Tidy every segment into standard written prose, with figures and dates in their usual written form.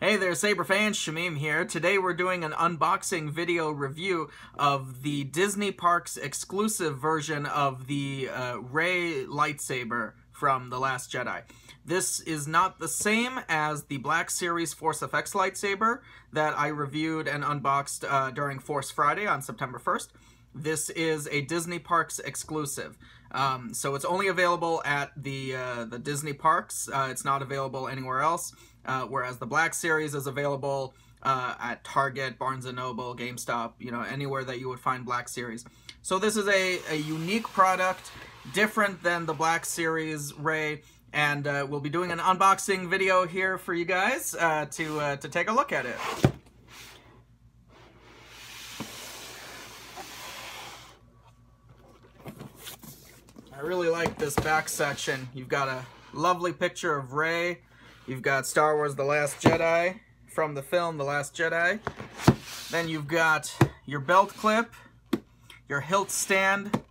Hey there, Saber fans, Shamim here. Today we're doing an unboxing video review of the Disney Parks exclusive version of the Rey lightsaber from The Last Jedi. This is not the same as the Black Series Force FX Lightsaber that I reviewed and unboxed during Force Friday on September 1st. This is a Disney Parks exclusive. So it's only available at the Disney Parks. It's not available anywhere else. Whereas the Black Series is available at Target, Barnes & Noble, GameStop, you know, anywhere that you would find Black Series. So this is a unique product, different than the Black Series Rey, and we'll be doing an unboxing video here for you guys to take a look at it. I really like this back section. You've got a lovely picture of Rey. You've got Star Wars The Last Jedi from the film The Last Jedi. Then you've got your belt clip, your hilt stand,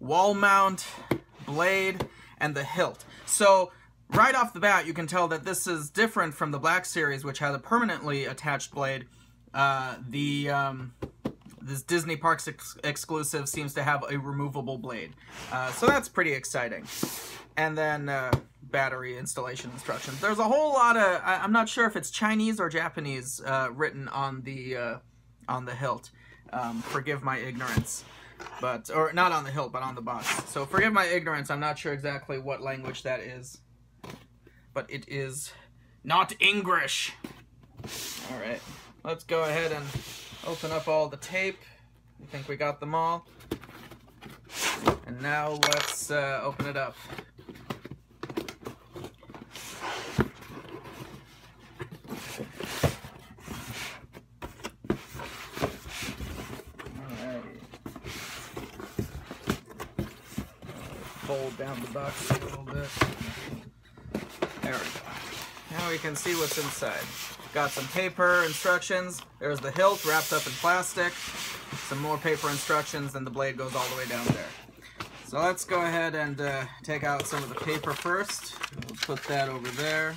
wall mount, blade, and the hilt. So right off the bat, you can tell that this is different from the Black Series, which had a permanently attached blade. This Disney Parks exclusive seems to have a removable blade. So that's pretty exciting. And then battery installation instructions. There's a whole lot of, I'm not sure if it's Chinese or Japanese written on the hilt. Forgive my ignorance. Or not on the hilt, but on the box. So forgive my ignorance, I'm not sure exactly what language that is. But it is not English. Alright, let's go ahead and open up all the tape. I think we got them all. And now let's open it up. Fold down the box a little bit. There we go. Now we can see what's inside. Got some paper instructions. There's the hilt wrapped up in plastic. Some more paper instructions, and the blade goes all the way down there. So let's go ahead and take out some of the paper first. We'll put that over there.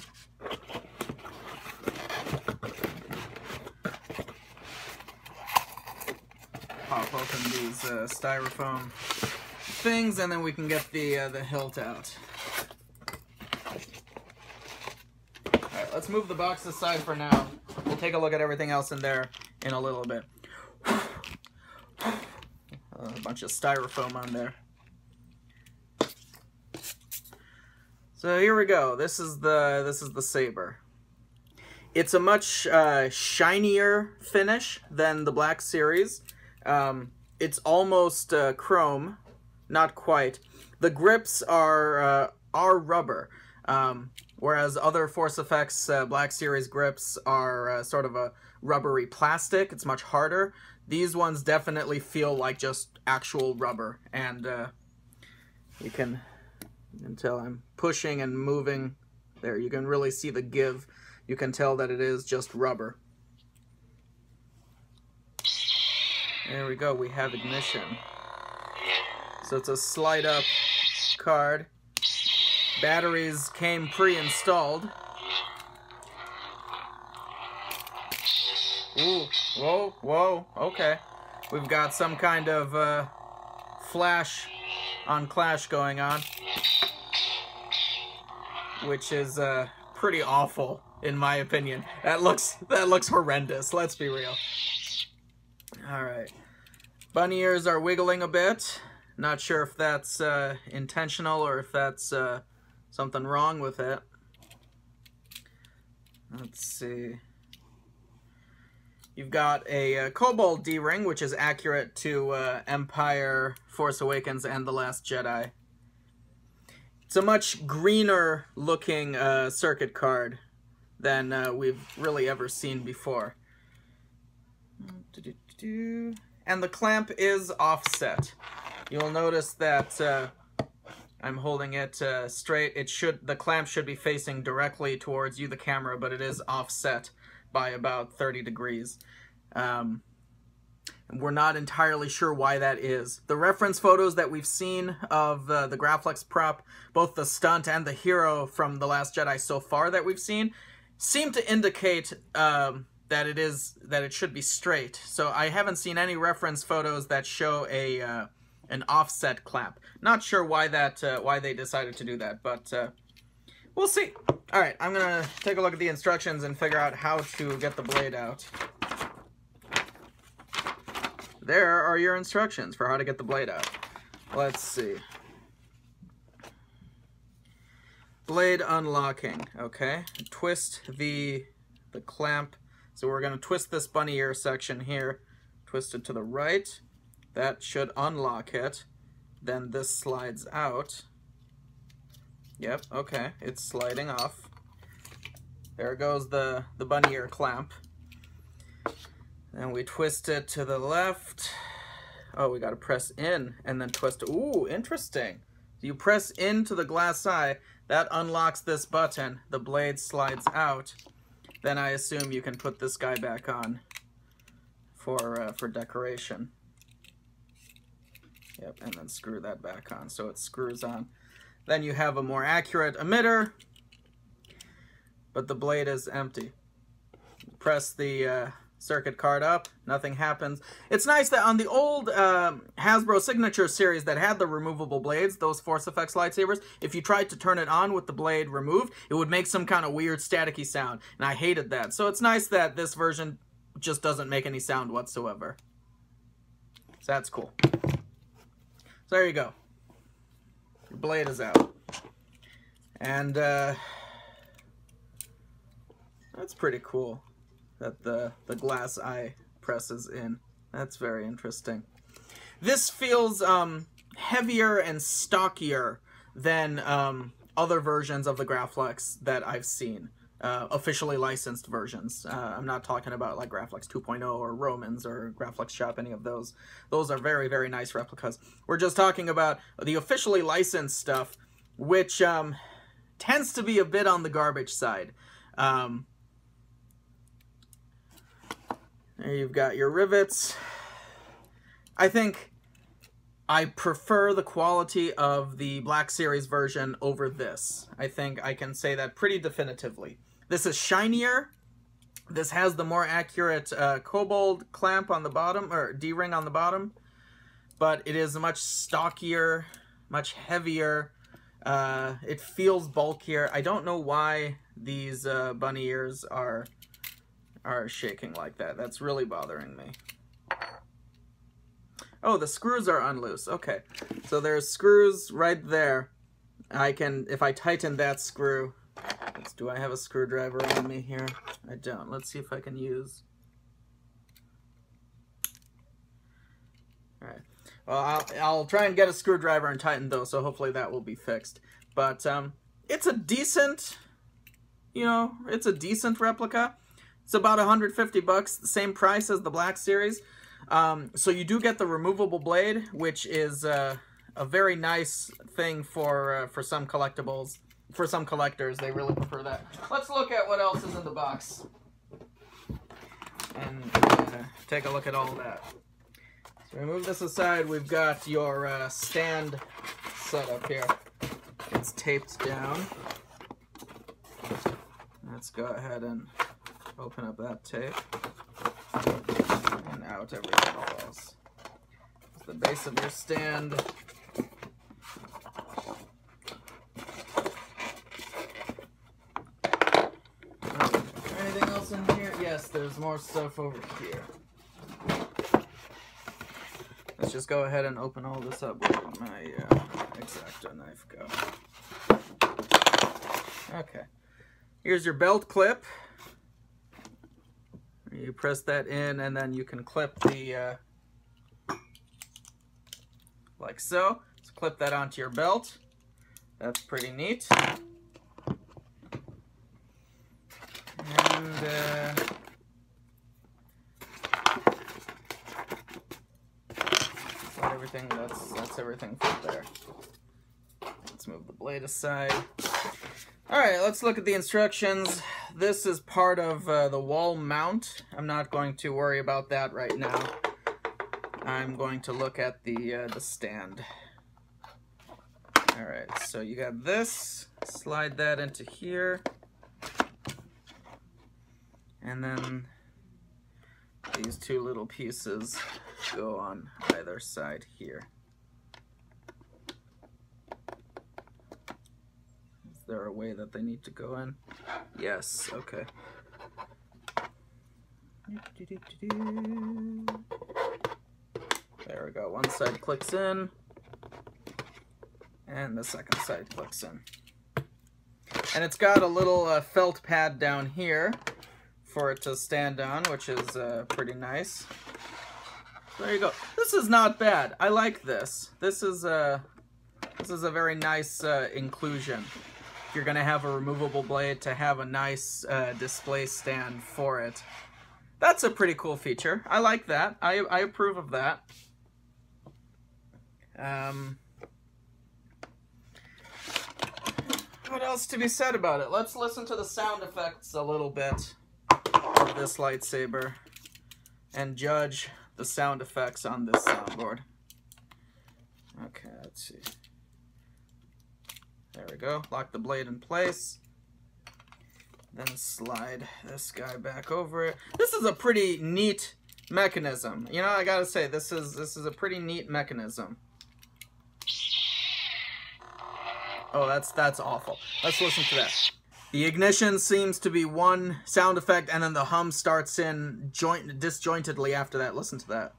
Pop open these styrofoam things, and then we can get the hilt out. Alright, let's move the box aside for now. We'll take a look at everything else in there in a little bit. A bunch of styrofoam on there. So here we go. This is the saber. It's a much shinier finish than the Black Series. It's almost chrome. Not quite. The grips are rubber, whereas other Force FX Black Series grips are sort of a rubbery plastic. It's much harder. These ones definitely feel like just actual rubber, and you can tell I'm pushing and moving. There, you can really see the give. You can tell that it is just rubber. There we go. We have ignition. So it's a slide up card. Batteries came pre-installed. Ooh, whoa, whoa, okay. We've got some kind of flash on Clash going on, which is pretty awful in my opinion. That looks horrendous, let's be real. Alright. Bunny ears are wiggling a bit. Not sure if that's intentional or if that's something wrong with it. Let's see. You've got a Cobalt D-ring, which is accurate to Empire, Force Awakens, and The Last Jedi. It's a much greener looking circuit card than we've really ever seen before. And the clamp is offset. You'll notice that I'm holding it straight. The clamp should be facing directly towards you, the camera, but it is offset by about 30 degrees. We're not entirely sure why that is. The reference photos that we've seen of the Graflex prop, both the stunt and the hero from The Last Jedi so far that we've seen, seem to indicate that it should be straight. So I haven't seen any reference photos that show an offset clamp. Not sure why why they decided to do that, but we'll see. All right, I'm gonna take a look at the instructions and figure out how to get the blade out. There are your instructions for how to get the blade out. Let's see. Blade unlocking, okay. Twist the clamp. So we're gonna twist this bunny ear section here, twist it to the right. That should unlock it. Then this slides out. Yep, okay, it's sliding off. There goes the bunny ear clamp. Then we twist it to the left. Oh, we gotta press in and then twist. Ooh, interesting. You press into the glass eye, that unlocks this button, the blade slides out. Then I assume you can put this guy back on for decoration. Yep, and then screw that back on so it screws on. Then you have a more accurate emitter, but the blade is empty. Press the circuit card up, nothing happens. It's nice that on the old Hasbro Signature series that had the removable blades, those Force FX lightsabers, if you tried to turn it on with the blade removed, it would make some kind of weird staticky sound, and I hated that. So it's nice that this version just doesn't make any sound whatsoever. So that's cool. So there you go. Your blade is out. And that's pretty cool that the glass eye presses in. That's very interesting. This feels heavier and stockier than other versions of the Graflex that I've seen. Officially licensed versions. I'm not talking about like Graflex 2.0 or Romans or Graflex Shop, any of those. Those are very, very nice replicas. We're just talking about the officially licensed stuff, which tends to be a bit on the garbage side. There you've got your rivets. I think I prefer the quality of the Black Series version over this. I think I can say that pretty definitively. This is shinier. This has the more accurate cobalt clamp on the bottom, or D-ring on the bottom. But it is much stockier, much heavier. It feels bulkier. I don't know why these bunny ears are shaking like that. That's really bothering me. Oh, the screws are unloose. Okay, so there's screws right there. I can, if I tighten that screw, do I have a screwdriver on me here? I don't. Let's see if I can use. All right. Well, I'll try and get a screwdriver and tighten those, so hopefully that will be fixed. But it's a decent, it's a decent replica. It's about 150 bucks, the same price as the Black Series. So you do get the removable blade, which is a very nice thing for some collectibles. For some collectors, they really prefer that. Let's look at what else is in the box and take a look at all that. So remove this aside. We've got your stand set up here. It's taped down. Let's go ahead and open up that tape. And out everything falls. It's the base of your stand. Anything else in here? Yes, there's more stuff over here. Let's just go ahead and open all this up with my X-Acto knife go. Okay. Here's your belt clip. You press that in and then you can clip the, like so. So clip that onto your belt. That's pretty neat. And everything, that's everything from there. Let's move the blade aside. Alright, let's look at the instructions. This is part of the wall mount. I'm not going to worry about that right now. I'm going to look at the stand. Alright, so you got this. Slide that into here. And then these two little pieces go on either side here. Is there a way that they need to go in? Yes, okay. There we go. One side clicks in, and the second side clicks in. And it's got a little felt pad down here for it to stand on, which is pretty nice. So there you go. This is not bad. I like this. This is a very nice inclusion. If you're gonna have a removable blade, to have a nice display stand for it. That's a pretty cool feature. I like that. I approve of that. What else to be said about it? Let's listen to the sound effects a little bit of this lightsaber and judge the sound effects on this soundboard. Okay, let's see. There we go. Lock the blade in place. Then slide this guy back over it. This is a pretty neat mechanism. You know, I gotta say, this is a pretty neat mechanism. Oh, that's awful. Let's listen to that. The ignition seems to be one sound effect, and then the hum starts in disjointedly after that. Listen to that.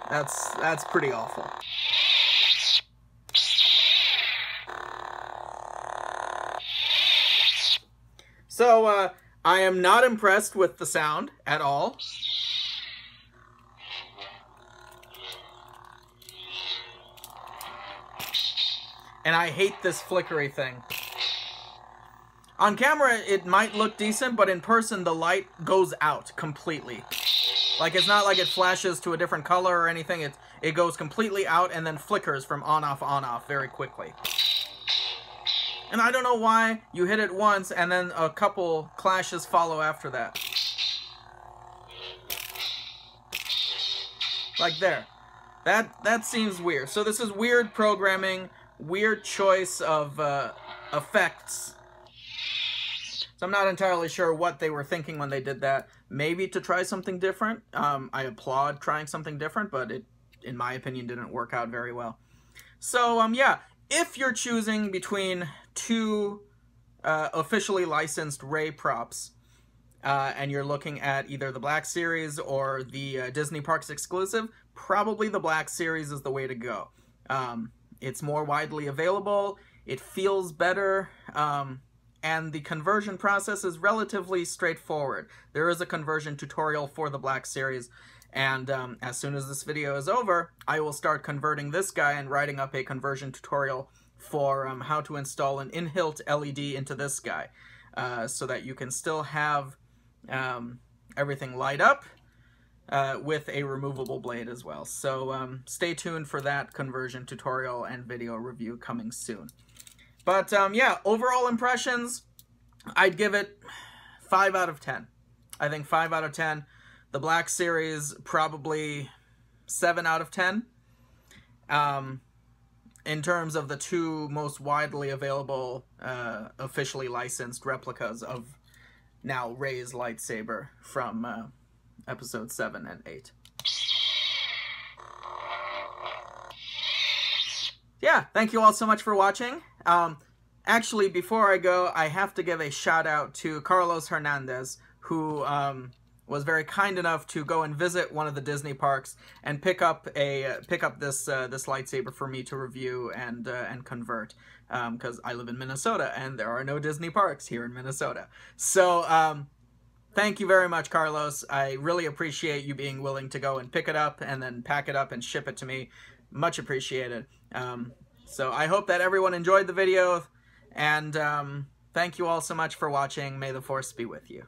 That's pretty awful. So, I am not impressed with the sound at all. And I hate this flickery thing. On camera, it might look decent, but in person, the light goes out completely. Like, it's not like it flashes to a different color or anything. It goes completely out and then flickers from on-off very quickly. And I don't know why you hit it once and then a couple clashes follow after that. Like there. That seems weird. So this is weird programming, weird choice of effects. So I'm not entirely sure what they were thinking when they did that. Maybe to try something different. I applaud trying something different, but it, in my opinion, didn't work out very well. So, yeah. If you're choosing between two officially licensed Rey props, and you're looking at either the Black Series or the Disney Parks Exclusive, probably the Black Series is the way to go. It's more widely available, it feels better, and the conversion process is relatively straightforward. There is a conversion tutorial for the Black Series, and as soon as this video is over, I will start converting this guy and writing up a conversion tutorial for how to install an in-hilt LED into this guy, so that you can still have everything light up with a removable blade as well. So stay tuned for that conversion tutorial and video review coming soon. But yeah, overall impressions, I'd give it 5 out of 10. I think 5 out of 10. The Black Series, probably 7 out of 10. In terms of the two most widely available, officially licensed replicas of now Rey's lightsaber from Episode 7 and 8. Yeah, thank you all so much for watching. Actually, before I go, I have to give a shout out to Carlos Hernandez, who was very kind enough to go and visit one of the Disney parks and pick up this this lightsaber for me to review and convert, because I live in Minnesota and there are no Disney parks here in Minnesota. So thank you very much, Carlos. I really appreciate you being willing to go and pick it up and then pack it up and ship it to me. Much appreciated. So I hope that everyone enjoyed the video, and thank you all so much for watching. May the Force be with you.